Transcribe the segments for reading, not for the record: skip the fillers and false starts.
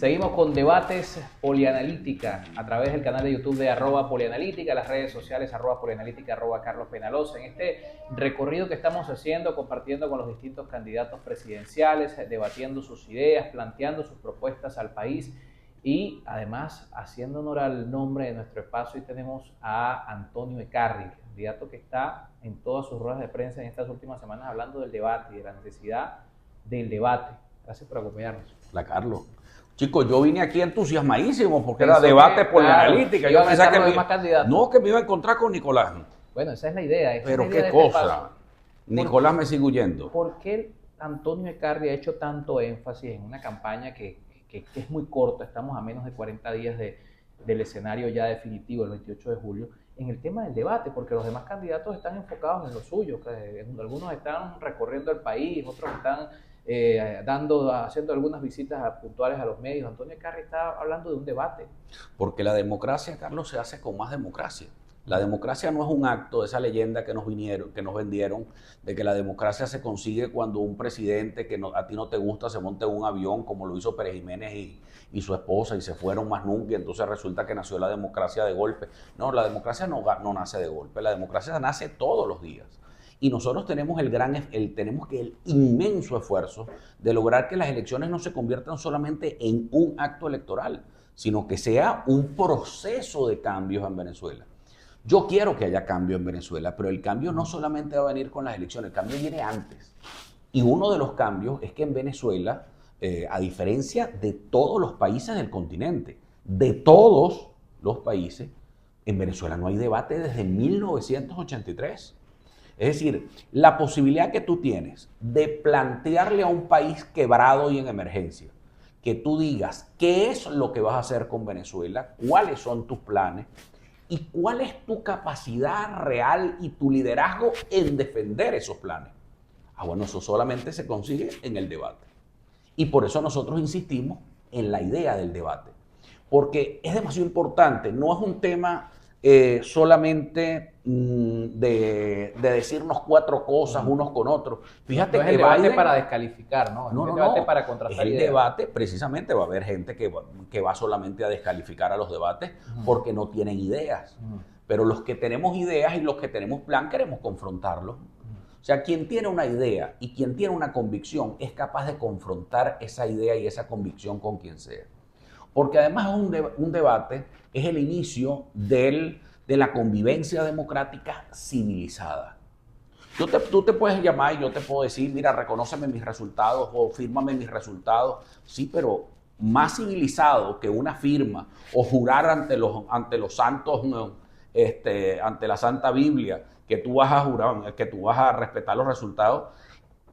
Seguimos con debates Polianalítica a través del canal de YouTube de @Polianalítica, las redes sociales @Polianalítica, @Carlos Penaloza. En este recorrido que estamos haciendo, compartiendo con los distintos candidatos presidenciales, debatiendo sus ideas, planteando sus propuestas al país y además haciendo honor al nombre de nuestro espacio. Y tenemos a Antonio Eccarri, candidato que está en todas sus ruedas de prensa en estas últimas semanas hablando del debate y de la necesidad del debate. Gracias por acompañarnos. Hola, Carlos. Chicos, yo vine aquí entusiasmadísimo porque era debate Polianalítica. Yo pensaba que me iba a encontrar con Nicolás. Bueno, esa es la idea. Pero qué cosa. Nicolás me sigue huyendo. ¿Por qué Antonio Eccarri ha hecho tanto énfasis en una campaña que es muy corta? Estamos a menos de 40 días del escenario ya definitivo, el 28 de julio, en el tema del debate, porque los demás candidatos están enfocados en lo suyo. Algunos están recorriendo el país, otros están haciendo algunas visitas puntuales a los medios. Antonio Eccarri está hablando de un debate. Porque la democracia, Carlos, se hace con más democracia. La democracia no es un acto de esa leyenda que nos vendieron, de que la democracia se consigue cuando un presidente que a ti no te gusta se monta en un avión, como lo hizo Pérez Jiménez y su esposa, y se fueron más nunca, y entonces resulta que nació la democracia de golpe. No, la democracia no nace de golpe, la democracia nace todos los días. Y nosotros tenemos el inmenso esfuerzo de lograr que las elecciones no se conviertan solamente en un acto electoral, sino que sea un proceso de cambios en Venezuela. Yo quiero que haya cambio en Venezuela, pero el cambio no solamente va a venir con las elecciones, el cambio viene antes. Y uno de los cambios es que en Venezuela, a diferencia de todos los países del continente, de todos los países, en Venezuela no hay debate desde 1983. Es decir, la posibilidad que tú tienes de plantearle a un país quebrado y en emergencia, que tú digas qué es lo que vas a hacer con Venezuela, cuáles son tus planes y cuál es tu capacidad real y tu liderazgo en defender esos planes. Bueno, eso solamente se consigue en el debate. Y por eso nosotros insistimos en la idea del debate. Porque es demasiado importante, no es un tema solamente de decirnos cuatro cosas unos con otros. Fíjate no es que el debate Biden, para descalificar, ¿no? No, es el no, debate no. para contrastar el ideas. debate, precisamente, va a haber gente que va solamente a descalificar a los debates porque no tienen ideas. Pero los que tenemos ideas y los que tenemos plan queremos confrontarlos. O sea, quien tiene una idea y quien tiene una convicción es capaz de confrontar esa idea y esa convicción con quien sea. Porque además un debate es el inicio de la convivencia democrática civilizada. Tú te puedes llamar y yo te puedo decir, mira, reconóceme mis resultados o fírmame mis resultados. Sí, pero más civilizado que una firma o jurar ante los santos, ante la Santa Biblia, que tú vas a jurar, que tú vas a respetar los resultados,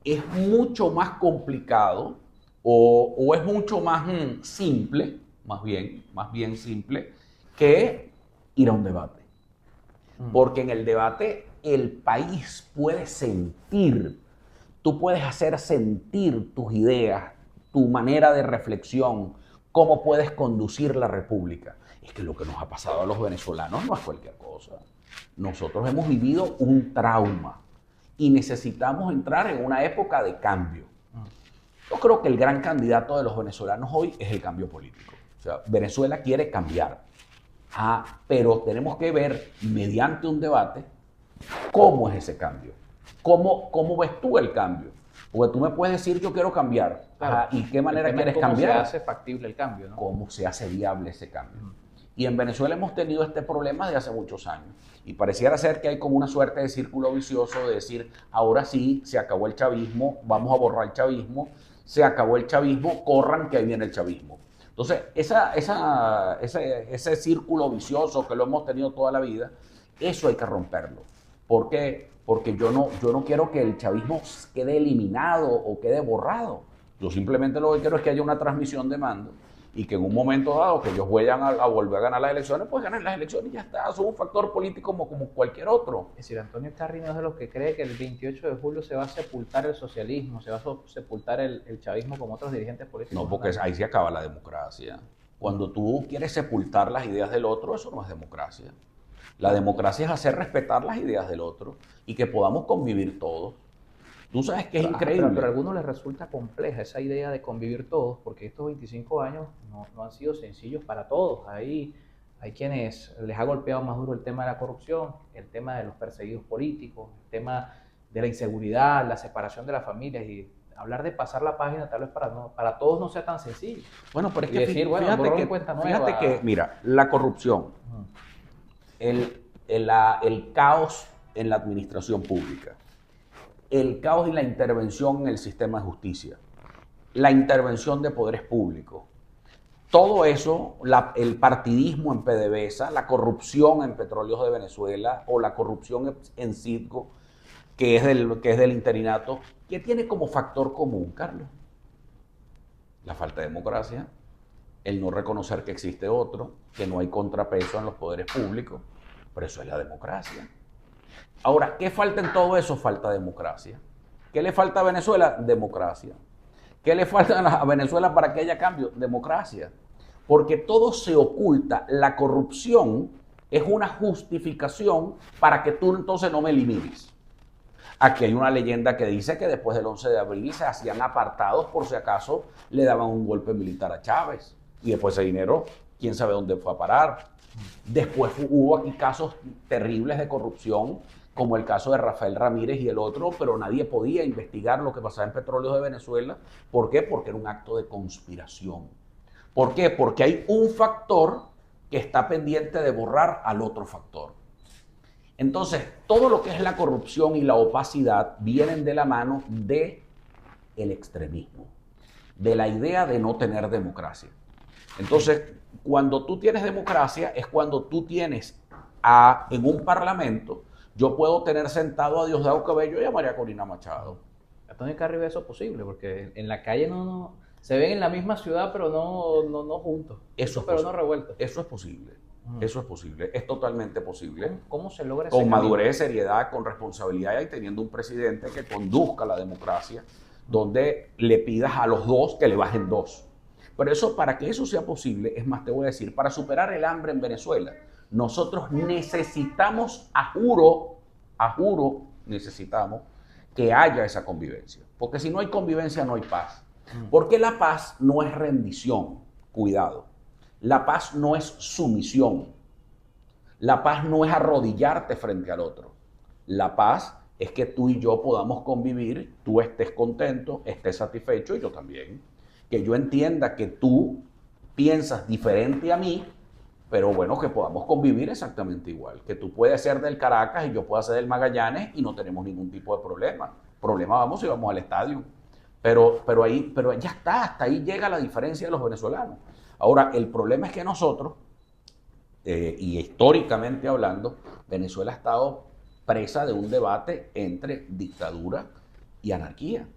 es mucho más complicado o es mucho más simple, más bien simple, que ir a un debate. Porque en el debate el país puede sentir, tú puedes hacer sentir tus ideas, tu manera de reflexión, cómo puedes conducir la república. Es que lo que nos ha pasado a los venezolanos no es cualquier cosa. Nosotros hemos vivido un trauma y necesitamos entrar en una época de cambio. Yo creo que el gran candidato de los venezolanos hoy es el cambio político. O sea, Venezuela quiere cambiar. Pero tenemos que ver, mediante un debate, cómo es ese cambio. ¿Cómo ves tú el cambio? Porque tú me puedes decir, yo quiero cambiar. Claro. ¿Y qué manera quieres cambiar? ¿Cómo se hace factible el cambio, ¿no? ¿Cómo se hace viable ese cambio? Y en Venezuela hemos tenido este problema desde hace muchos años. Y pareciera ser que hay como una suerte de círculo vicioso de decir, ahora sí, se acabó el chavismo, vamos a borrar el chavismo, se acabó el chavismo, corran que ahí viene el chavismo. Entonces, ese círculo vicioso que lo hemos tenido toda la vida, eso hay que romperlo. ¿Por qué? Porque yo no quiero que el chavismo quede eliminado o quede borrado. Yo simplemente lo que quiero es que haya una transmisión de mando y que en un momento dado que ellos vayan a volver a ganar las elecciones, pues ganen las elecciones y ya está. Son un factor político como cualquier otro. Es decir, Antonio Eccarri no es de los que cree que el 28 de julio se va a sepultar el socialismo, se va a sepultar el chavismo como otros dirigentes políticos. No, porque ahí se acaba la democracia. Cuando tú quieres sepultar las ideas del otro, eso no es democracia. La democracia es hacer respetar las ideas del otro y que podamos convivir todos. Tú sabes que es Pero, increíble. pero a algunos les resulta compleja esa idea de convivir todos, porque estos 25 años no han sido sencillos para todos. Hay quienes les ha golpeado más duro el tema de la corrupción, el tema de los perseguidos políticos, el tema de la inseguridad, la separación de las familias, y hablar de pasar la página tal vez para todos no sea tan sencillo. Bueno, pero es Y que decir, bueno, borrón y cuenta nueva. fíjate que, mira, la corrupción, el caos en la administración pública, el caos y la intervención en el sistema de justicia, la intervención de poderes públicos, todo eso, el partidismo en PDVSA, la corrupción en Petróleos de Venezuela o la corrupción en Citgo, que es del interinato, ¿qué tiene como factor común, Carlos? La falta de democracia, el no reconocer que existe otro, que no hay contrapeso en los poderes públicos, pero eso es la democracia. Ahora, ¿qué falta en todo eso? Falta democracia. ¿Qué le falta a Venezuela? Democracia. ¿Qué le falta a Venezuela para que haya cambio? Democracia. Porque todo se oculta. La corrupción es una justificación para que tú entonces no me elimines. Aquí hay una leyenda que dice que después del 11 de abril se hacían apartados por si acaso le daban un golpe militar a Chávez. Y después ese dinero, quién sabe dónde fue a parar. Después hubo aquí casos terribles de corrupción, como el caso de Rafael Ramírez y el otro, pero nadie podía investigar lo que pasaba en Petróleos de Venezuela. ¿Por qué? Porque era un acto de conspiración. ¿Por qué? Porque hay un factor que está pendiente de borrar al otro factor. Entonces, todo lo que es la corrupción y la opacidad vienen de la mano del extremismo, de la idea de no tener democracia. Entonces, cuando tú tienes democracia es cuando tú tienes en un parlamento, yo puedo tener sentado a Diosdado Cabello y a María Corina Machado. Antonio Carri ve eso posible, porque en la calle no se ven en la misma ciudad, pero no juntos. Pero no revueltos. Eso es posible. Eso es posible, es totalmente posible. ¿Cómo se logra ese Con camino? madurez, seriedad, con responsabilidad y teniendo un presidente que conduzca la democracia, donde le pidas a los dos que le bajen dos. Pero eso, para que eso sea posible, es más, te voy a decir, para superar el hambre en Venezuela, nosotros necesitamos, a juro, necesitamos que haya esa convivencia. Porque si no hay convivencia, no hay paz. Porque la paz no es rendición, cuidado. La paz no es sumisión. La paz no es arrodillarte frente al otro. La paz es que tú y yo podamos convivir, tú estés contento, estés satisfecho y yo también. Que yo entienda que tú piensas diferente a mí, pero bueno, que podamos convivir exactamente igual. Que tú puedes ser del Caracas y yo pueda ser del Magallanes y no tenemos ningún tipo de problema. Problema vamos y vamos al estadio. Pero ya está, hasta ahí llega la diferencia de los venezolanos. Ahora, el problema es que nosotros, y históricamente hablando, Venezuela ha estado presa de un debate entre dictadura y anarquía.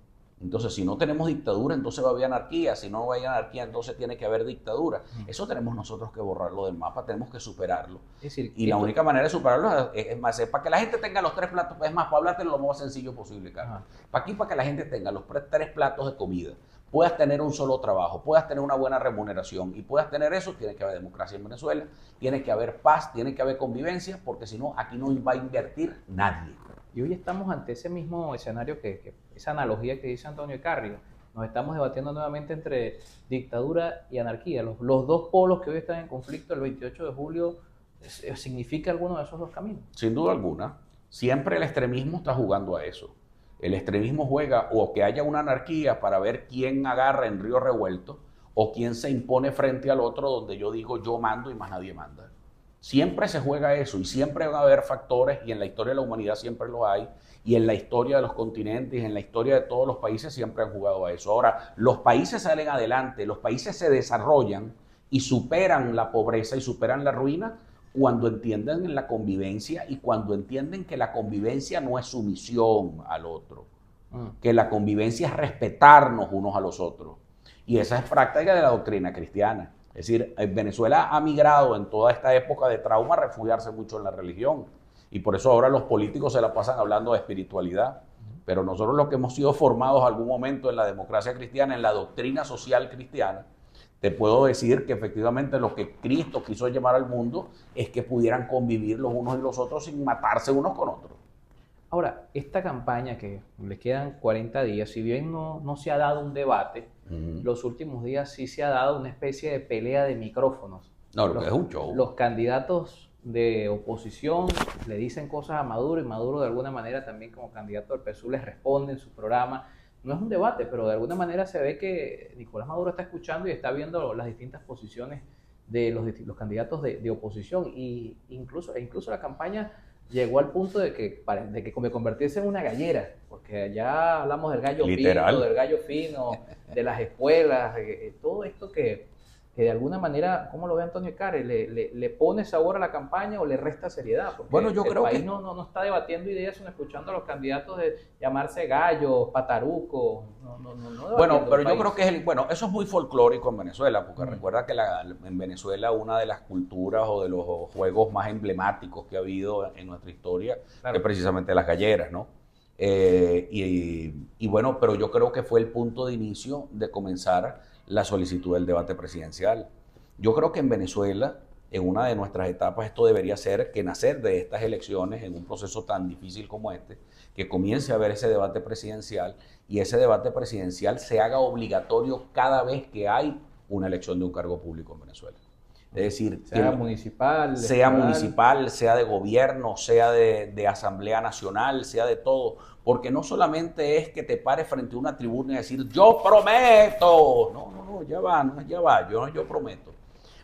Entonces, si no tenemos dictadura, entonces va a haber anarquía. Si no hay anarquía, entonces tiene que haber dictadura. Eso tenemos nosotros que borrarlo del mapa, tenemos que superarlo. Es decir, y la única manera de superarlo es para que la gente tenga los 3 platos, es más, para hablarte lo más sencillo posible, Carlos. Para que la gente tenga los 3 platos de comida, puedas tener un solo trabajo, puedas tener una buena remuneración y puedas tener eso, tiene que haber democracia en Venezuela, tiene que haber paz, tiene que haber convivencia, porque si no, aquí no va a invertir nadie. Y hoy estamos ante ese mismo escenario, esa analogía que dice Antonio Carri. Nos estamos debatiendo nuevamente entre dictadura y anarquía. Los dos polos que hoy están en conflicto el 28 de julio, ¿significa alguno de esos dos caminos? Sin duda alguna. Siempre el extremismo está jugando a eso. El extremismo juega o que haya una anarquía para ver quién agarra en río revuelto o quién se impone frente al otro donde yo digo yo mando y más nadie manda. Siempre se juega eso y siempre van a haber factores y en la historia de la humanidad siempre lo hay y en la historia de los continentes, en la historia de todos los países siempre han jugado a eso. Ahora, los países salen adelante, los países se desarrollan y superan la pobreza y superan la ruina cuando entienden la convivencia y cuando entienden que la convivencia no es sumisión al otro, que la convivencia es respetarnos unos a los otros. Y esa es práctica de la doctrina cristiana. Es decir, Venezuela ha migrado en toda esta época de trauma a refugiarse mucho en la religión. Y por eso ahora los políticos se la pasan hablando de espiritualidad. Pero nosotros los que hemos sido formados algún momento en la democracia cristiana, en la doctrina social cristiana, te puedo decir que efectivamente lo que Cristo quiso llamar al mundo es que pudieran convivir los unos y los otros sin matarse unos con otros. Ahora, esta campaña que le quedan 40 días, si bien no se ha dado un debate, los últimos días sí se ha dado una especie de pelea de micrófonos. No, lo que es un show. Los candidatos de oposición le dicen cosas a Maduro y Maduro de alguna manera también como candidato del PSUV les responde en su programa. No es un debate, pero de alguna manera se ve que Nicolás Maduro está escuchando y está viendo las distintas posiciones de los candidatos de oposición incluso la campaña llegó al punto de que convertirse en una gallera, porque ya hablamos del gallo Literal. pinto, del gallo fino, de las escuelas, todo esto que de alguna manera, ¿cómo lo ve Antonio Care? ¿Le pone sabor a la campaña o le resta seriedad? Porque bueno, yo creo país que no está debatiendo ideas, sino escuchando a los candidatos de llamarse gallos, patarucos, bueno, pero yo creo que eso es muy folclórico en Venezuela, porque recuerda que en Venezuela una de las culturas o de los juegos más emblemáticos que ha habido en nuestra historia es precisamente las galleras, ¿no? Bueno, pero yo creo que fue el punto de inicio de comenzar la solicitud del debate presidencial. Yo creo que en Venezuela, en una de nuestras etapas, esto debería ser que nacer de estas elecciones en un proceso tan difícil como este, que comience a haber ese debate presidencial y ese debate presidencial se haga obligatorio cada vez que hay una elección de un cargo público en Venezuela. Es decir, sea municipal, sea de gobierno, sea de Asamblea Nacional, sea de todo. Porque no solamente es que te pares frente a una tribuna y decir, yo prometo. No, ya va, yo prometo.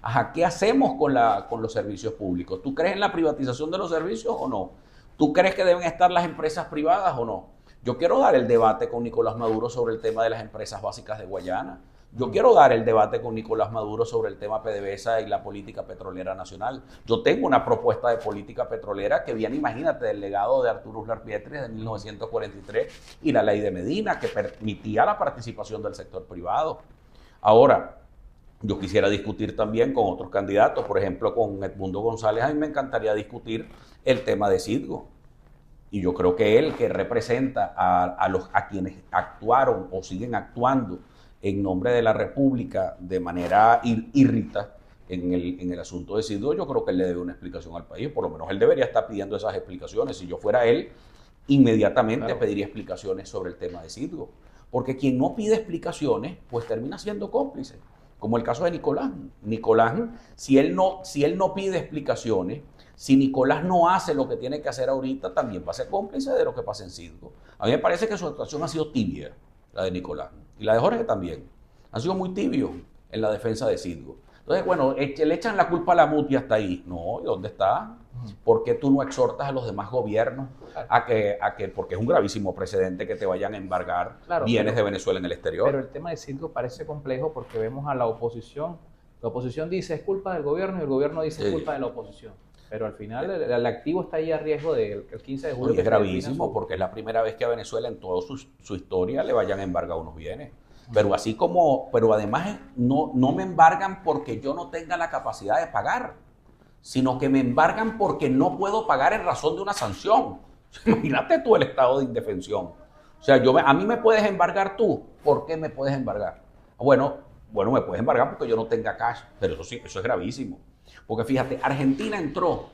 Ajá, ¿qué hacemos con los servicios públicos? ¿Tú crees en la privatización de los servicios o no? ¿Tú crees que deben estar las empresas privadas o no? Yo quiero dar el debate con Nicolás Maduro sobre el tema de las empresas básicas de Guayana. Yo quiero dar el debate con Nicolás Maduro sobre el tema PDVSA y la política petrolera nacional. Yo tengo una propuesta de política petrolera que viene, imagínate, del legado de Arturo Uslar Pietri de 1943 y la ley de Medina que permitía la participación del sector privado. Ahora, yo quisiera discutir también con otros candidatos, por ejemplo, con Edmundo González. A mí me encantaría discutir el tema de Citgo. Y yo creo que él, que representa a quienes actuaron o siguen actuando en nombre de la República de manera irrita en el asunto de Citgo, yo creo que él le debe una explicación al país. Por lo menos él debería estar pidiendo esas explicaciones. Si yo fuera él, inmediatamente pediría explicaciones sobre el tema de Citgo. Porque quien no pide explicaciones, pues termina siendo cómplice. Como el caso de Nicolás. Nicolás, si él no pide explicaciones, si Nicolás no hace lo que tiene que hacer ahorita, también va a ser cómplice de lo que pasa en Citgo. A mí me parece que su actuación ha sido tibia, la de Nicolás. Y la de Jorge también. Han sido muy tibios en la defensa de Citgo. Entonces, bueno, le echan la culpa a la MUT y hasta ahí. No, ¿y dónde está? ¿Por qué tú no exhortas a los demás gobiernos porque es un gravísimo precedente que te vayan a embargar bienes de Venezuela en el exterior? Pero el tema de Citgo parece complejo porque vemos a la oposición. La oposición dice es culpa del gobierno y el gobierno dice es culpa de la oposición. Pero al final el activo está ahí a riesgo del 15 de julio. Y es gravísimo porque es la primera vez que a Venezuela en toda su historia le vayan a embargar unos bienes. Pero además no me embargan porque yo no tenga la capacidad de pagar, sino que me embargan porque no puedo pagar en razón de una sanción. Imagínate tú el estado de indefensión. O sea, a mí me puedes embargar tú. ¿Por qué me puedes embargar? Bueno, me puedes embargar porque yo no tenga cash, pero eso sí, eso es gravísimo. Porque fíjate, Argentina entró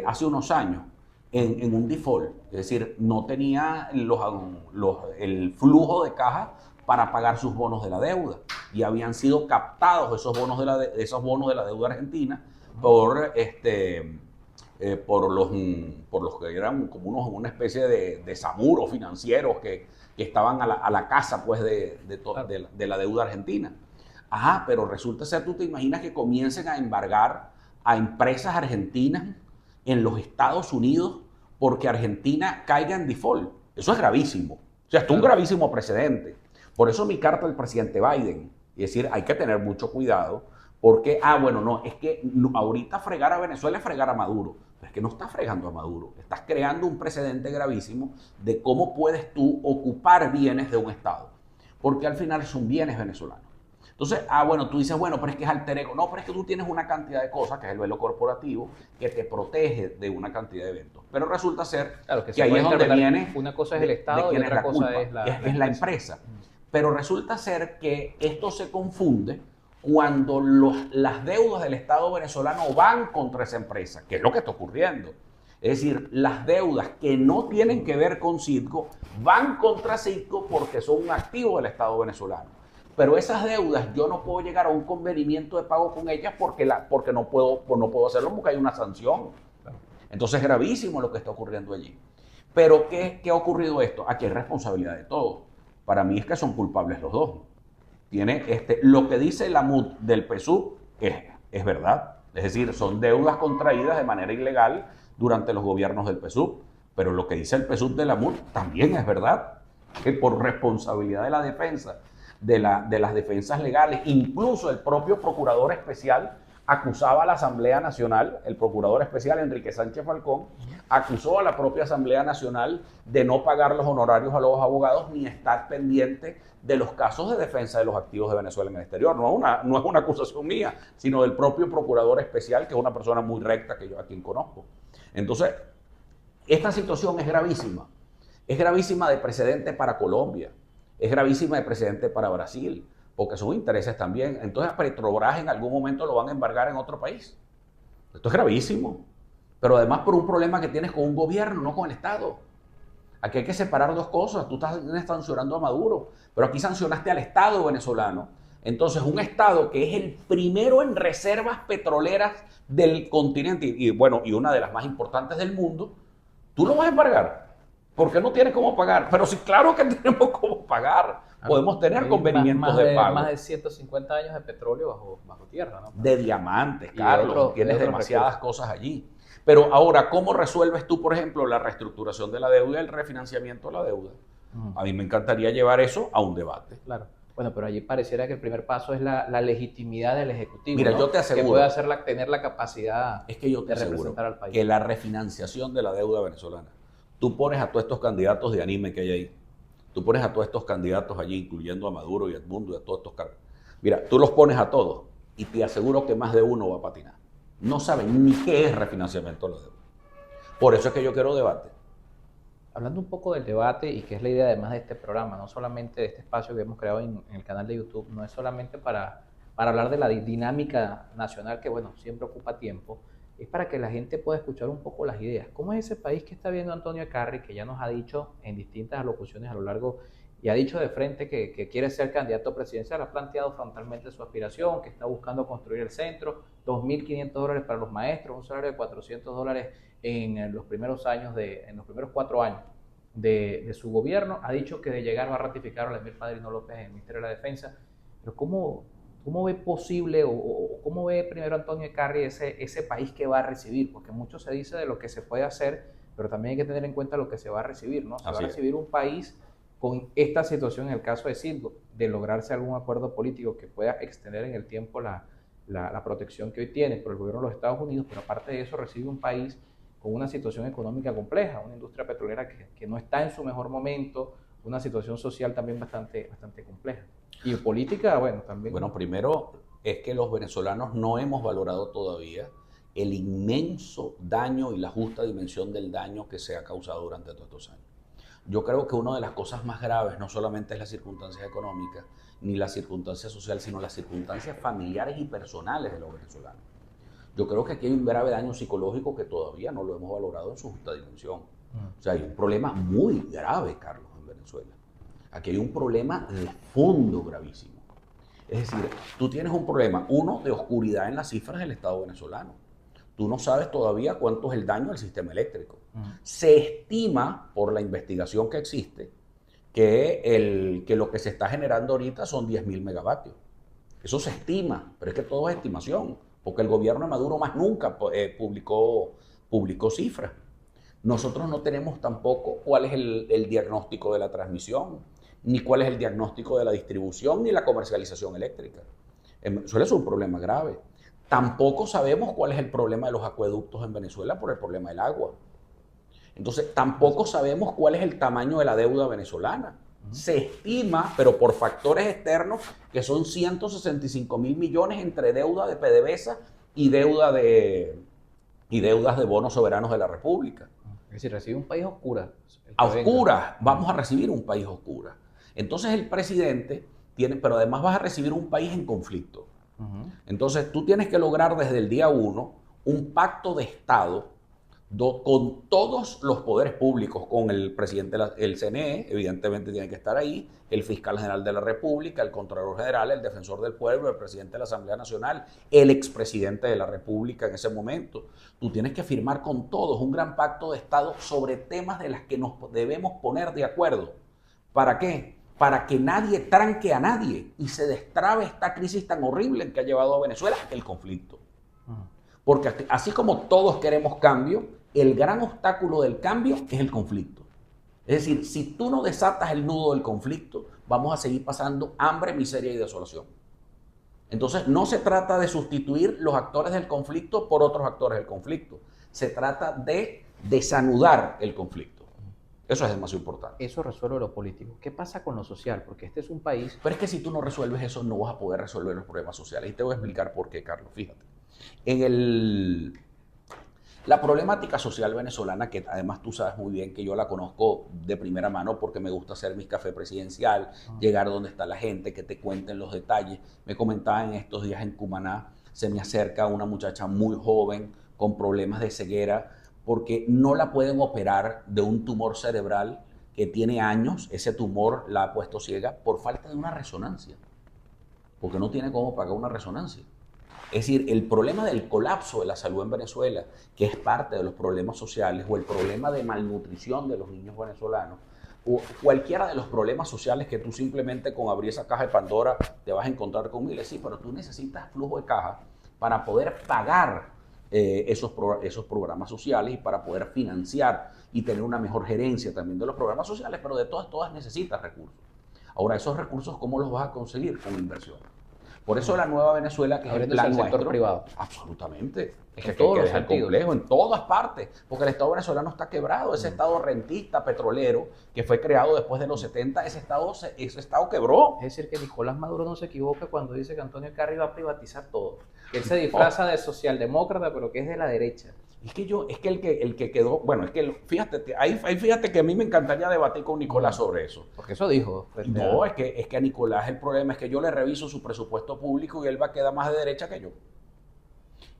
hace unos años en un default, es decir, no tenía el flujo de caja para pagar sus bonos de la deuda y habían sido captados esos bonos de la deuda argentina por los que eran como una especie de zamuros financieros que estaban a la casa pues de la deuda argentina. Ajá, pero resulta ser, tú te imaginas que comiencen a embargar a empresas argentinas en los Estados Unidos porque Argentina caiga en default. Eso es gravísimo. O sea, esto es un gravísimo precedente. Por eso mi carta al presidente Biden, es decir, hay que tener mucho cuidado porque, es que ahorita fregar a Venezuela es fregar a Maduro. Pero es que no estás fregando a Maduro, estás creando un precedente gravísimo de cómo puedes tú ocupar bienes de un Estado. Porque al final son bienes venezolanos. Entonces, tú dices, pero es que es alter ego. No, pero es que tú tienes una cantidad de cosas, que es el velo corporativo, que te protege de una cantidad de eventos. Pero resulta ser que ahí es donde viene... Una cosa es el Estado y otra cosa es la empresa. Pero resulta ser que esto se confunde cuando las deudas del Estado venezolano van contra esa empresa, que es lo que está ocurriendo. Es decir, las deudas que no tienen que ver con Citgo van contra Citgo porque son un activo del Estado venezolano. Pero esas deudas yo no puedo llegar a un convenimiento de pago con ellas porque no puedo hacerlo porque hay una sanción. Entonces es gravísimo lo que está ocurriendo allí. Pero ¿qué ha ocurrido esto? Aquí hay responsabilidad de todos. Para mí es que son culpables los dos. Lo que dice la MUD del PSUV es verdad. Es decir, son deudas contraídas de manera ilegal durante los gobiernos del PSUV. Pero lo que dice el PSUV de la MUD también es verdad. Que por responsabilidad de la defensa, de las defensas legales, incluso el propio procurador especial acusaba a la Asamblea Nacional, el procurador especial Enrique Sánchez Falcón, acusó a la propia Asamblea Nacional de no pagar los honorarios a los abogados ni estar pendiente de los casos de defensa de los activos de Venezuela en el exterior. No es una acusación mía, sino del propio procurador especial, que es una persona muy recta que yo a quien conozco. Entonces, esta situación es gravísima. Es gravísima de precedente para Colombia, es gravísima de precedente para Brasil, porque son intereses también. Entonces a Petrobras en algún momento lo van a embargar en otro país. Esto es gravísimo. Pero además por un problema que tienes con un gobierno, no con el Estado. Aquí hay que separar dos cosas. Tú estás sancionando a Maduro, pero aquí sancionaste al Estado venezolano. Entonces un Estado que es el primero en reservas petroleras del continente y una de las más importantes del mundo, tú lo vas a embargar. Porque no tienes cómo pagar. Pero sí, claro que tenemos cómo pagar. Podemos tener convenimientos de pago. Más de 150 años de petróleo bajo tierra, ¿no? De diamantes, Carlos. Tienes demasiadas cosas allí. Pero ahora, ¿cómo resuelves tú, por ejemplo, la reestructuración de la deuda y el refinanciamiento de la deuda? A mí me encantaría llevar eso a un debate. Claro. Bueno, pero allí pareciera que el primer paso es la legitimidad del Ejecutivo. Mira, ¿no? yo te aseguro. Que pueda tener la capacidad de representar al país. Que la refinanciación de la deuda venezolana, tú pones a todos estos candidatos de anime que hay ahí, tú pones a todos estos candidatos allí, incluyendo a Maduro y a Edmundo y a todos estos cargos. Mira, tú los pones a todos y te aseguro que más de uno va a patinar. No saben ni qué es refinanciamiento de la deuda. Por eso es que yo quiero debate. Hablando un poco del debate, y que es la idea además de este programa, no solamente de este espacio que hemos creado en el canal de YouTube, no es solamente para hablar de la dinámica nacional que, bueno, siempre ocupa tiempo, es para que la gente pueda escuchar un poco las ideas. ¿Cómo es ese país que está viendo Antonio Eckarri, que ya nos ha dicho en distintas alocuciones a lo largo, y ha dicho de frente que quiere ser candidato presidencial, ha planteado frontalmente su aspiración, que está buscando construir el centro, $2.500 para los maestros, un salario de $400 en los primeros 4 años de su gobierno? Ha dicho que de llegar va a ratificar a Vladimir Padrino López en el Ministerio de la Defensa. Pero ¿cómo ve posible o cómo ve primero Antonio Eckarri ese país que va a recibir? Porque mucho se dice de lo que se puede hacer, pero también hay que tener en cuenta lo que se va a recibir, ¿no? Se va a recibir un país con esta situación, en el caso de Citgo, de lograrse algún acuerdo político que pueda extender en el tiempo la protección que hoy tiene por el gobierno de los Estados Unidos, pero aparte de eso recibe un país con una situación económica compleja, una industria petrolera que no está en su mejor momento, una situación social también bastante compleja. Y política, bueno, también. Bueno, primero es que los venezolanos no hemos valorado todavía el inmenso daño y la justa dimensión del daño que se ha causado durante todos estos años. Yo creo que una de las cosas más graves no solamente es la circunstancia económica, ni la circunstancia social, sino las circunstancias familiares y personales de los venezolanos. Yo creo que aquí hay un grave daño psicológico que todavía no lo hemos valorado en su justa dimensión. O sea, hay un problema muy grave, Carlos, en Venezuela. Aquí hay un problema de fondo gravísimo. Es decir, tú tienes un problema, uno, de oscuridad en las cifras del Estado venezolano. Tú no sabes todavía cuánto es el daño al sistema eléctrico. Se estima, por la investigación que existe, que lo que se está generando ahorita son 10.000 megavatios. Eso se estima, pero es que todo es estimación, porque el gobierno de Maduro más nunca publicó cifras. Nosotros no tenemos tampoco cuál es el diagnóstico de la transmisión, ni cuál es el diagnóstico de la distribución, ni la comercialización eléctrica. Eso es un problema grave. Tampoco sabemos cuál es el problema de los acueductos en Venezuela por el problema del agua. Entonces, tampoco sabemos cuál es el tamaño de la deuda venezolana. Se estima, pero por factores externos, que son 165.000 millones entre deuda de PDVSA y deudas de bonos soberanos de la República. Es decir, recibe un país oscura. A oscuras, vamos a recibir un país oscura. Entonces el presidente pero además vas a recibir un país en conflicto. Entonces tú tienes que lograr desde el día 1 un pacto de Estado con todos los poderes públicos, con el presidente, el CNE, evidentemente tiene que estar ahí, el fiscal general de la República, el contralor general, el defensor del pueblo, el presidente de la Asamblea Nacional, el expresidente de la República en ese momento. Tú tienes que firmar con todos un gran pacto de Estado sobre temas de los que nos debemos poner de acuerdo. ¿Para qué? Para que nadie tranque a nadie y se destrabe esta crisis tan horrible en que ha llevado a Venezuela el conflicto. Porque así como todos queremos cambio, el gran obstáculo del cambio es el conflicto. Es decir, si tú no desatas el nudo del conflicto, vamos a seguir pasando hambre, miseria y desolación. Entonces, no se trata de sustituir los actores del conflicto por otros actores del conflicto. Se trata de desanudar el conflicto. Eso es demasiado importante. Eso resuelve lo político. ¿Qué pasa con lo social? Porque este es un país... Pero es que si tú no resuelves eso, no vas a poder resolver los problemas sociales. Y te voy a explicar por qué, Carlos. Fíjate. La problemática social venezolana, que además tú sabes muy bien que yo la conozco de primera mano porque me gusta hacer mi café presidencial, llegar donde está la gente, que te cuenten los detalles. Me comentaban estos días en Cumaná, se me acerca una muchacha muy joven con problemas de ceguera porque no la pueden operar de un tumor cerebral que tiene años, ese tumor la ha puesto ciega por falta de una resonancia, porque no tiene cómo pagar una resonancia. Es decir, el problema del colapso de la salud en Venezuela, que es parte de los problemas sociales, o el problema de malnutrición de los niños venezolanos, o cualquiera de los problemas sociales que tú simplemente con abrir esa caja de Pandora te vas a encontrar con miles, sí, pero tú necesitas flujo de caja para poder pagar esos programas sociales y para poder financiar y tener una mejor gerencia también de los programas sociales, pero de todas necesitas recursos. Ahora, esos recursos, ¿cómo los vas a conseguir? Con inversión. Por eso la nueva Venezuela, que es el plan sector privado. Absolutamente. Es En que todos los es sentidos. complejo, en todas partes. Porque el Estado venezolano está quebrado. Ese Estado rentista, petrolero, que fue creado después de los 70, ese Estado quebró. Es decir, que Nicolás Maduro no se equivoca cuando dice que Antonio Carri va a privatizar todo. Que él se disfraza de socialdemócrata, pero que es de la derecha. Es que el que quedó, bueno, es que fíjate que a mí me encantaría debatir con Nicolás sobre eso. Porque eso dijo. No, es que a Nicolás el problema es que yo le reviso su presupuesto público y él va a quedar más de derecha que yo.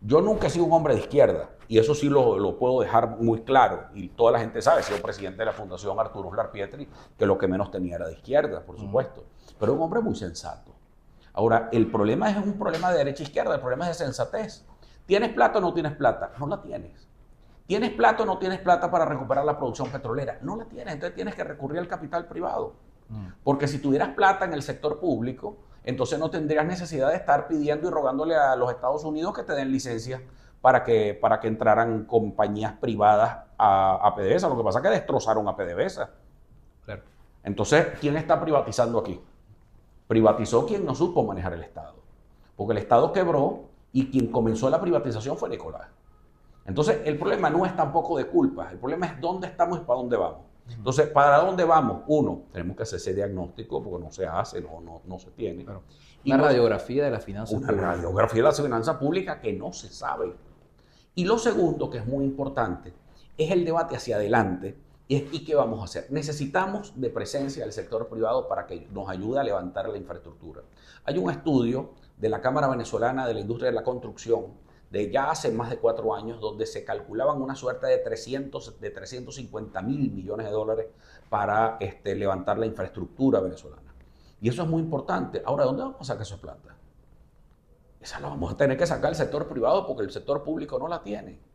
Yo nunca he sido un hombre de izquierda, y eso sí lo puedo dejar muy claro, y toda la gente sabe, he sido presidente de la Fundación Arturo Uslar Pietri, que lo que menos tenía era de izquierda, por supuesto, pero un hombre muy sensato. Ahora, el problema es un problema de derecha-izquierda, el problema es de sensatez. ¿Tienes plata o no tienes plata? No la tienes. ¿Tienes plata o no tienes plata para recuperar la producción petrolera? No la tienes, entonces tienes que recurrir al capital privado. Porque si tuvieras plata en el sector público, entonces no tendrías necesidad de estar pidiendo y rogándole a los Estados Unidos que te den licencias para que entraran compañías privadas a PDVSA. Lo que pasa es que destrozaron a PDVSA. Claro. Entonces, ¿quién está privatizando aquí? Privatizó quien no supo manejar el Estado. Porque el Estado quebró y quien comenzó la privatización fue Nicolás. Entonces, el problema no es tampoco de culpa, el problema es dónde estamos y para dónde vamos. Entonces, ¿para dónde vamos? Uno, tenemos que hacer ese diagnóstico porque no se hace, no se tiene. Claro. Y una radiografía de la finanza pública. Una radiografía de la finanza pública que no se sabe. Y lo segundo, que es muy importante, es el debate hacia adelante. ¿Y qué vamos a hacer? Necesitamos de presencia del sector privado para que nos ayude a levantar la infraestructura. Hay un estudio de la Cámara Venezolana de la Industria de la Construcción de ya hace más de 4 años, donde se calculaban una suerte de 350 mil millones de dólares para levantar la infraestructura venezolana. Y eso es muy importante. Ahora, ¿dónde vamos a sacar esa plata? Esa la vamos a tener que sacar el sector privado porque el sector público no la tiene.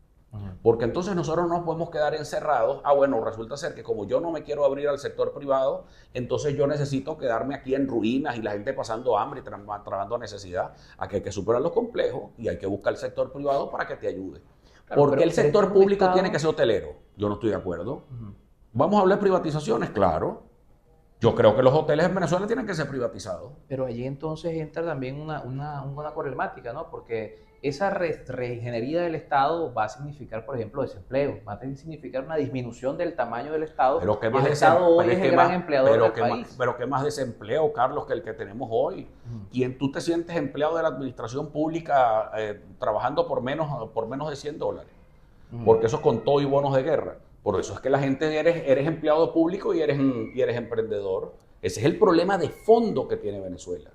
Porque entonces nosotros no podemos quedar encerrados. Bueno, resulta ser que como yo no me quiero abrir al sector privado, entonces yo necesito quedarme aquí en ruinas y la gente pasando hambre y trabajando a necesidad. Aquí hay que superar los complejos y hay que buscar el sector privado para que te ayude. Claro, porque el sector público tiene que ser hotelero. Yo no estoy de acuerdo. ¿Vamos a hablar de privatizaciones? Claro. Yo creo que los hoteles en Venezuela tienen que ser privatizados. Pero allí entonces entra también una problemática, ¿no? Porque esa reingeniería del Estado va a significar, por ejemplo, desempleo, va a significar una disminución del tamaño del Estado. Pero que más el Estado hoy es el gran empleador del país. Pero que más desempleo, Carlos, que el que tenemos hoy. ¿Quién tú te sientes empleado de la administración pública trabajando por menos de $100? Porque eso es con todo y bonos de guerra. Por eso es que la gente eres empleado público y eres emprendedor. Ese es el problema de fondo que tiene Venezuela.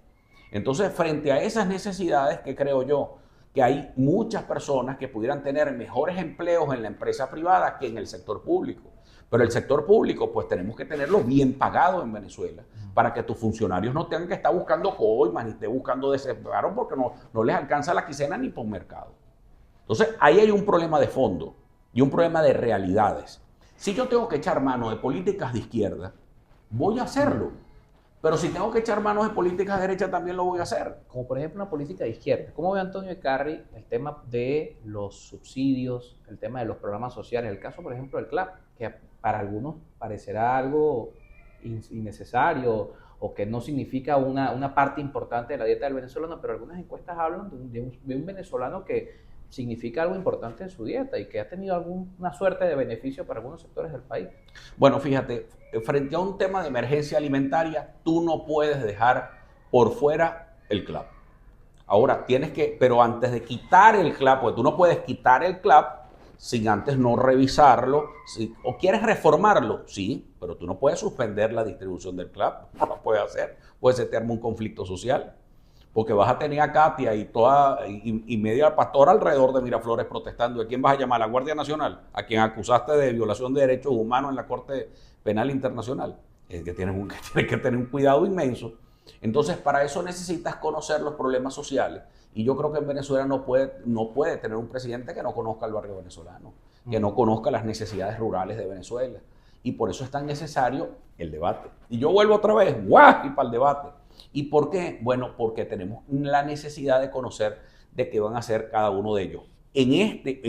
Entonces, frente a esas necesidades, ¿qué creo yo? que hay muchas personas que pudieran tener mejores empleos en la empresa privada que en el sector público. Pero el sector público, pues tenemos que tenerlo bien pagado en Venezuela para que tus funcionarios no tengan que estar buscando coimas ni estén buscando desesperados porque no les alcanza la quincena ni por mercado. Entonces, ahí hay un problema de fondo y un problema de realidades. Si yo tengo que echar mano de políticas de izquierda, voy a hacerlo. Pero si tengo que echar manos de políticas de derecha, también lo voy a hacer. Como por ejemplo una política de izquierda. ¿Cómo ve Antonio Ecarry el tema de los subsidios, el tema de los programas sociales? El caso, por ejemplo, del CLAP, que para algunos parecerá algo innecesario o que no significa una parte importante de la dieta del venezolano, pero algunas encuestas hablan de un venezolano que significa algo importante en su dieta y que ha tenido alguna suerte de beneficio para algunos sectores del país. Bueno, fíjate, frente a un tema de emergencia alimentaria, tú no puedes dejar por fuera el CLAP. Ahora, pero antes de quitar el CLAP, porque tú no puedes quitar el CLAP sin antes no revisarlo, o quieres reformarlo, sí, pero tú no puedes suspender la distribución del CLAP, no lo puedes hacer, pues se te arma un conflicto social. Porque vas a tener a Katia y media pastora alrededor de Miraflores protestando. ¿A quién vas a llamar? ¿A la Guardia Nacional? ¿A quien acusaste de violación de derechos humanos en la Corte Penal Internacional? Es que tienes que tener un cuidado inmenso. Entonces, para eso necesitas conocer los problemas sociales. Y yo creo que en Venezuela no puede tener un presidente que no conozca el barrio venezolano, que no conozca las necesidades rurales de Venezuela. Y por eso es tan necesario el debate. Y yo vuelvo otra vez, ¡guau! Y para el debate. ¿Y por qué? Bueno, porque tenemos la necesidad de conocer de qué van a hacer cada uno de ellos.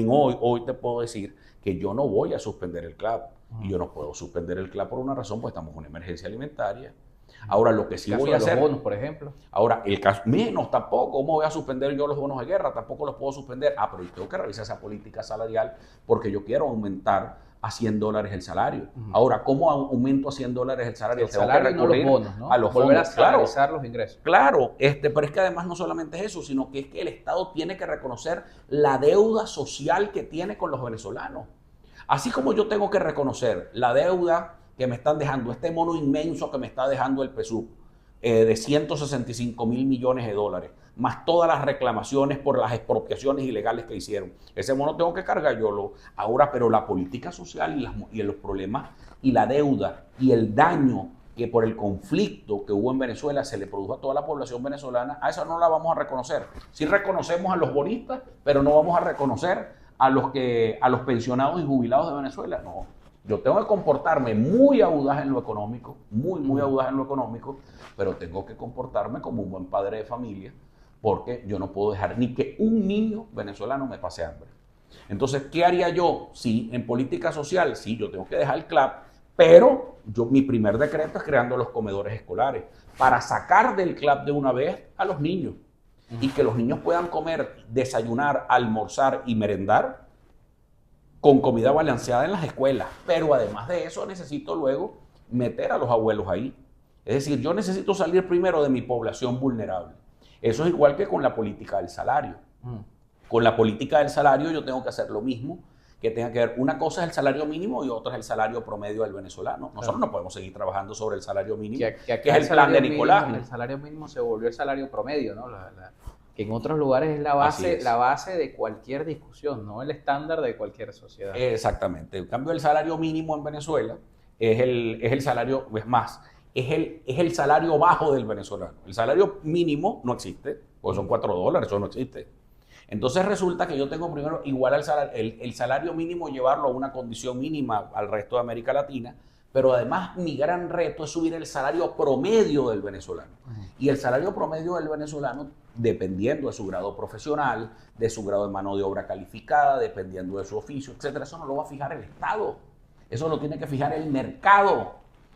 Hoy te puedo decir que yo no voy a suspender el CLAP. Y yo no puedo suspender el CLAP por una razón, pues estamos en una emergencia alimentaria. Ahora, lo que sí voy a hacer... los bonos, por ejemplo. Ahora, el caso... Menos tampoco. ¿Cómo voy a suspender yo los bonos de guerra? Tampoco los puedo suspender. Pero yo tengo que revisar esa política salarial porque yo quiero aumentar a $100 el salario. Ahora, ¿cómo aumento a $100 el salario? El salario y no los bonos, ¿no? A los volver fondos. a salarizar los ingresos. Claro, pero es que además no solamente es eso, sino que es que el Estado tiene que reconocer la deuda social que tiene con los venezolanos. Así como yo tengo que reconocer la deuda que me están dejando, este mono inmenso que me está dejando el PSUV, de 165 mil millones de dólares, más todas las reclamaciones por las expropiaciones ilegales que hicieron. Ese mono tengo que cargar yo. Ahora, pero la política social y los problemas y la deuda y el daño que por el conflicto que hubo en Venezuela se le produjo a toda la población venezolana, a eso no la vamos a reconocer. Sí reconocemos a los bonistas, pero no vamos a reconocer a los pensionados y jubilados de Venezuela. No, yo tengo que comportarme muy audaz en lo económico, muy audaz en lo económico, pero tengo que comportarme como un buen padre de familia, porque yo no puedo dejar ni que un niño venezolano me pase hambre. Entonces, ¿qué haría yo? Sí, en política social, sí, yo tengo que dejar el CLAP, pero mi primer decreto es creando los comedores escolares para sacar del CLAP de una vez a los niños y que los niños puedan comer, desayunar, almorzar y merendar con comida balanceada en las escuelas. Pero además de eso necesito luego meter a los abuelos ahí. Es decir, yo necesito salir primero de mi población vulnerable. Eso es igual que con la política del salario. Con la política del salario yo tengo que hacer lo mismo, que tenga que ver, una cosa es el salario mínimo y otra es el salario promedio del venezolano. Nosotros no podemos seguir trabajando sobre el salario mínimo, que es el plan de Nicolás. El salario mínimo se volvió el salario promedio, ¿no? Que en otros lugares es la base de cualquier discusión, ¿no? El estándar de cualquier sociedad. Exactamente. En cambio, el salario mínimo en Venezuela es el salario, es el salario bajo del venezolano. El salario mínimo no existe, porque son $4, eso no existe. Entonces resulta que yo tengo primero igual el salario mínimo, llevarlo a una condición mínima al resto de América Latina, pero además mi gran reto es subir el salario promedio del venezolano. Y el salario promedio del venezolano, dependiendo de su grado profesional, de su grado de mano de obra calificada, dependiendo de su oficio, etcétera, eso no lo va a fijar el Estado. Eso lo tiene que fijar el mercado.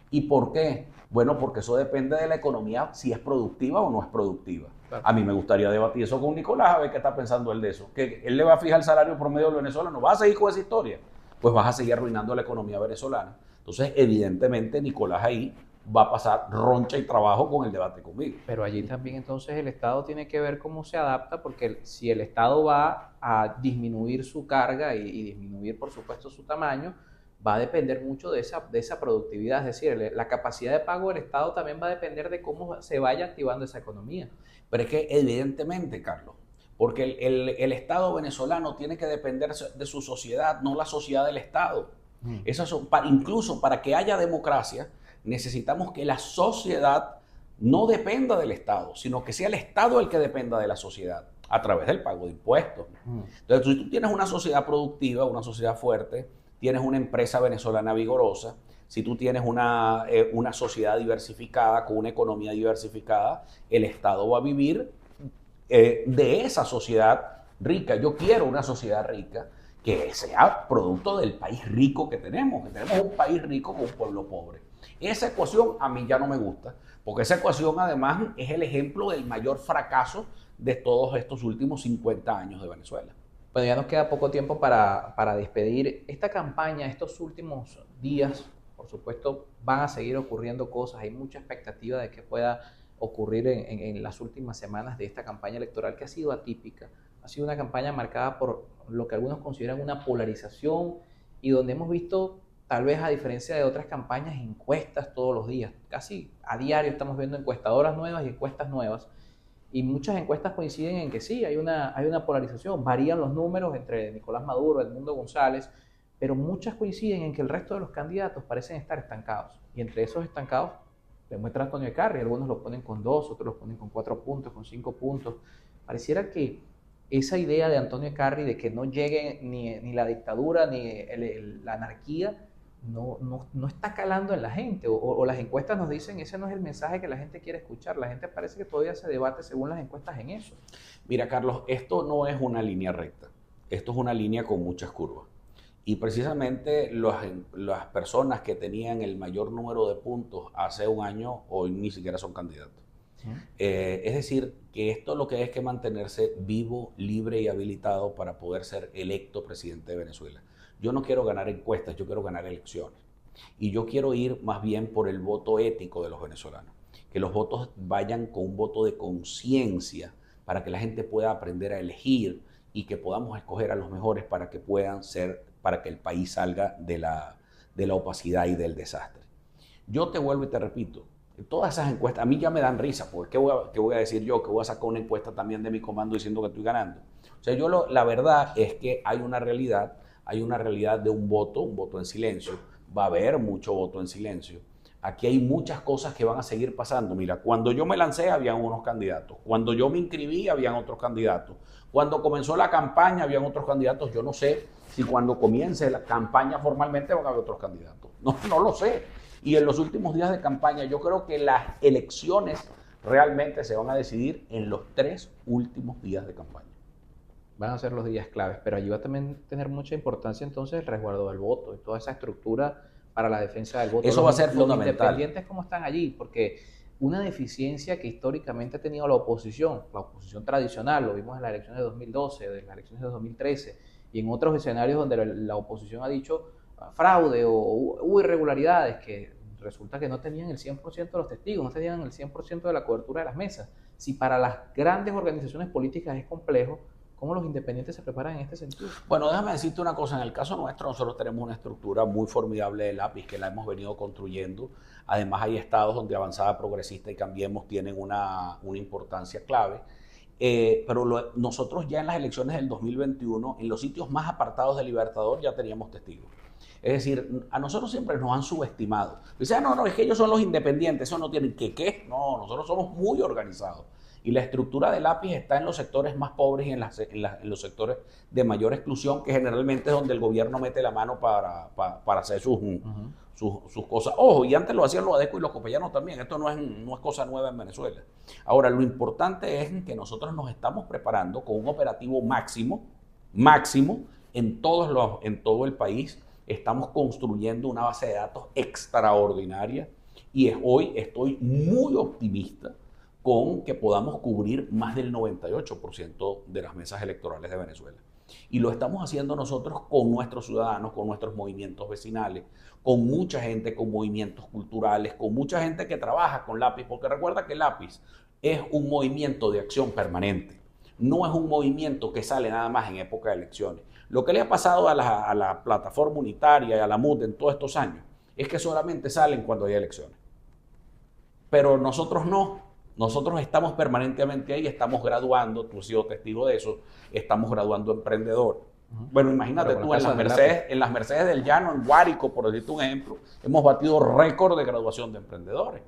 ¿Y por qué? Bueno, porque eso depende de la economía, si es productiva o no es productiva. Claro. A mí me gustaría debatir eso con Nicolás, a ver qué está pensando él de eso. ¿Que él le va a fijar el salario promedio del venezolano? ¿Vas a seguir con esa historia? Pues vas a seguir arruinando la economía venezolana. Entonces, evidentemente, Nicolás ahí va a pasar roncha y trabajo con el debate conmigo. Pero allí también entonces el Estado tiene que ver cómo se adapta, porque si el Estado va a disminuir su carga y disminuir, por supuesto, su tamaño, va a depender mucho de esa productividad. Es decir, la capacidad de pago del Estado también va a depender de cómo se vaya activando esa economía. Pero es que evidentemente, Carlos, Porque el Estado venezolano tiene que depender de su sociedad, no la sociedad del Estado. Incluso para que haya democracia, necesitamos que la sociedad no dependa del Estado, sino que sea el Estado el que dependa de la sociedad a través del pago de impuestos. Entonces, si tú tienes una sociedad productiva, una sociedad fuerte, tienes una empresa venezolana vigorosa, si tú tienes una sociedad diversificada, con una economía diversificada, el Estado va a vivir de esa sociedad rica. Yo quiero una sociedad rica que sea producto del país rico que tenemos un país rico con un pueblo pobre. Esa ecuación a mí ya no me gusta, porque esa ecuación además es el ejemplo del mayor fracaso de todos estos últimos 50 años de Venezuela. Bueno, ya nos queda poco tiempo para despedir esta campaña. Estos últimos días, por supuesto, van a seguir ocurriendo cosas. Hay mucha expectativa de que pueda ocurrir en las últimas semanas de esta campaña electoral, que ha sido atípica. Ha sido una campaña marcada por lo que algunos consideran una polarización, y donde hemos visto, tal vez a diferencia de otras campañas, encuestas todos los días. Casi a diario estamos viendo encuestadoras nuevas y encuestas nuevas. Y muchas encuestas coinciden en que sí, hay una polarización. Varían los números entre Nicolás Maduro, Edmundo González, pero muchas coinciden en que el resto de los candidatos parecen estar estancados. Y entre esos estancados demuestra Antonio Eckarri. Algunos lo ponen con 2, otros lo ponen con 4 puntos, con 5 puntos. Pareciera que esa idea de Antonio Eckarri de que no llegue ni la dictadura ni la anarquía no está calando en la gente, o las encuestas nos dicen ese no es el mensaje que la gente quiere escuchar. La gente parece que todavía se debate según las encuestas en eso. Mira, Carlos, esto no es una línea recta, esto es una línea con muchas curvas. Y precisamente las personas que tenían el mayor número de puntos hace un año, hoy ni siquiera son candidatos. Es decir, que esto lo que es que mantenerse vivo, libre y habilitado para poder ser electo presidente de Venezuela. Yo no quiero ganar encuestas, yo quiero ganar elecciones. Y yo quiero ir más bien por el voto ético de los venezolanos. Que los votos vayan con un voto de conciencia para que la gente pueda aprender a elegir y que podamos escoger a los mejores para que puedan ser, para que el país salga de la opacidad y del desastre. Yo te vuelvo y te repito, todas esas encuestas a mí ya me dan risa, porque ¿qué voy a decir yo? Que voy a sacar una encuesta también de mi comando diciendo que estoy ganando. O sea, la verdad es que hay una realidad de un voto en silencio. Va a haber mucho voto en silencio. Aquí hay muchas cosas que van a seguir pasando. Mira, cuando yo me lancé habían unos candidatos. Cuando yo me inscribí habían otros candidatos. Cuando comenzó la campaña habían otros candidatos. Yo no sé si cuando comience la campaña formalmente van a haber otros candidatos. No lo sé. Y en los últimos días de campaña yo creo que las elecciones realmente se van a decidir en los 3 últimos días de campaña. Van a ser los días claves, pero allí va a también tener mucha importancia entonces el resguardo del voto y toda esa estructura para la defensa del voto. Eso va a ser fundamental. Los independientes, ¿cómo están allí? Porque una deficiencia que históricamente ha tenido la oposición tradicional, lo vimos en las elecciones de 2012, en las elecciones de 2013 y en otros escenarios donde la oposición ha dicho fraude o hubo irregularidades, que resulta que no tenían el 100% de los testigos, no tenían el 100% de la cobertura de las mesas. Si para las grandes organizaciones políticas es complejo, ¿cómo los independientes se preparan en este sentido? Bueno, déjame decirte una cosa. En el caso nuestro, nosotros tenemos una estructura muy formidable de lápiz que la hemos venido construyendo. Además, hay estados donde Avanzada Progresista y Cambiemos tienen una importancia clave. Pero nosotros ya en las elecciones del 2021, en los sitios más apartados del Libertador, ya teníamos testigos. Es decir, a nosotros siempre nos han subestimado. Dicen, no, es que ellos son los independientes, eso no tienen ¿qué? No, nosotros somos muy organizados. Y la estructura de lápiz está en los sectores más pobres y en los sectores de mayor exclusión, que generalmente es donde el gobierno mete la mano para hacer sus cosas. Ojo, y antes lo hacían los adecos y los copellanos también. Esto no es cosa nueva en Venezuela. Ahora, lo importante es que nosotros nos estamos preparando con un operativo máximo en todo el país. Estamos construyendo una base de datos extraordinaria y hoy estoy muy optimista con que podamos cubrir más del 98% de las mesas electorales de Venezuela. Y lo estamos haciendo nosotros con nuestros ciudadanos, con nuestros movimientos vecinales, con mucha gente, con movimientos culturales, con mucha gente que trabaja con lápiz, porque recuerda que lápiz es un movimiento de acción permanente, no es un movimiento que sale nada más en época de elecciones. Lo que le ha pasado a la plataforma unitaria y a la MUD en todos estos años es que solamente salen cuando hay elecciones. Pero nosotros no. Nosotros estamos permanentemente ahí, estamos graduando, tú has sido testigo de eso, estamos graduando emprendedor. Bueno, imagínate tú, en las Mercedes del Llano, en Guárico, por decirte un ejemplo, hemos batido récord de graduación de emprendedores.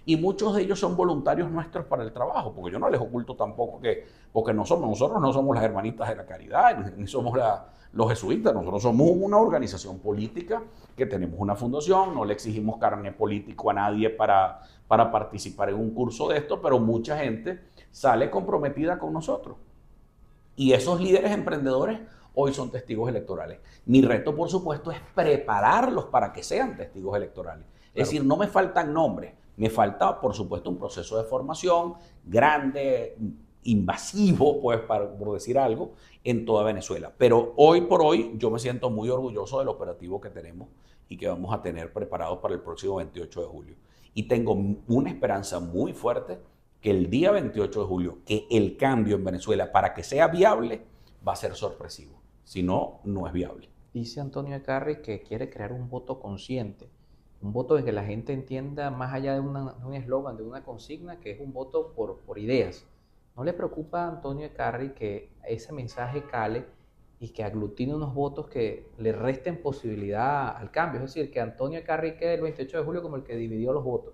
Y muchos de ellos son voluntarios nuestros para el trabajo, porque yo no les oculto tampoco que, porque nosotros no somos las hermanitas de la caridad, ni somos los jesuitas, nosotros somos una organización política que tenemos una fundación, no le exigimos carné político a nadie para participar en un curso de esto, pero mucha gente sale comprometida con nosotros. Y esos líderes emprendedores hoy son testigos electorales. Mi reto, por supuesto, es prepararlos para que sean testigos electorales. Claro. Es decir, no me faltan nombres, me falta, por supuesto, un proceso de formación grande, invasivo, pues, por decir algo, en toda Venezuela. Pero hoy por hoy yo me siento muy orgulloso del operativo que tenemos y que vamos a tener preparados para el próximo 28 de julio. Y tengo una esperanza muy fuerte que el día 28 de julio, que el cambio en Venezuela, para que sea viable, va a ser sorpresivo. Si no, no es viable. Dice Antonio Eckarri que quiere crear un voto consciente, un voto de que la gente entienda más allá de un eslogan, de una consigna, que es un voto por ideas. ¿No le preocupa a Antonio Eckarri que ese mensaje cale y que aglutine unos votos que le resten posibilidad al cambio? Es decir, que Antonio Eckarri quede el 28 de julio como el que dividió los votos.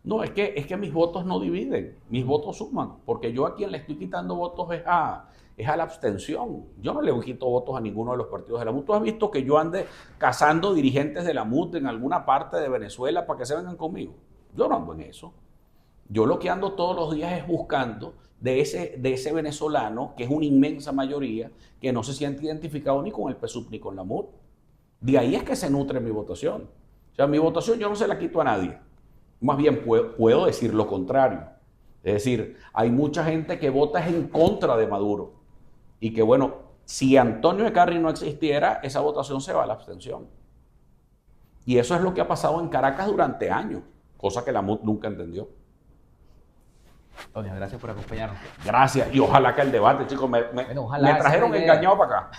No, es que mis votos no dividen, mis votos suman, porque yo a quien le estoy quitando votos es a la abstención. Yo no le quito votos a ninguno de los partidos de la MUD. ¿Tú has visto que yo ande cazando dirigentes de la MUD en alguna parte de Venezuela para que se vengan conmigo? Yo no ando en eso. Yo lo que ando todos los días es buscando de ese venezolano, que es una inmensa mayoría, que no se siente identificado ni con el PSUV ni con la MUD. De ahí es que se nutre mi votación. O sea, mi votación yo no se la quito a nadie. Más bien puedo decir lo contrario. Es decir, hay mucha gente que vota en contra de Maduro. Y que bueno, si Antonio Eckarri no existiera, esa votación se va a la abstención. Y eso es lo que ha pasado en Caracas durante años, cosa que la MUD nunca entendió. Antonio, gracias por acompañarnos. Gracias, y ojalá que el debate, chicos, me trajeron engañado para acá.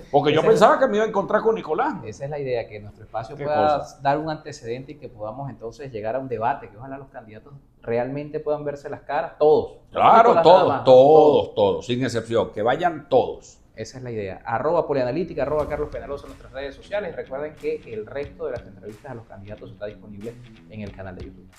Porque yo pensaba que me iba a encontrar con Nicolás. Esa es la idea, que nuestro espacio pueda dar un antecedente y que podamos entonces llegar a un debate, que ojalá los candidatos realmente puedan verse las caras, todos. Claro, todos, sin excepción, que vayan todos. Esa es la idea. @polianalítica, @Carlos Penaloza en nuestras redes sociales. Recuerden que el resto de las entrevistas a los candidatos está disponible en el canal de YouTube.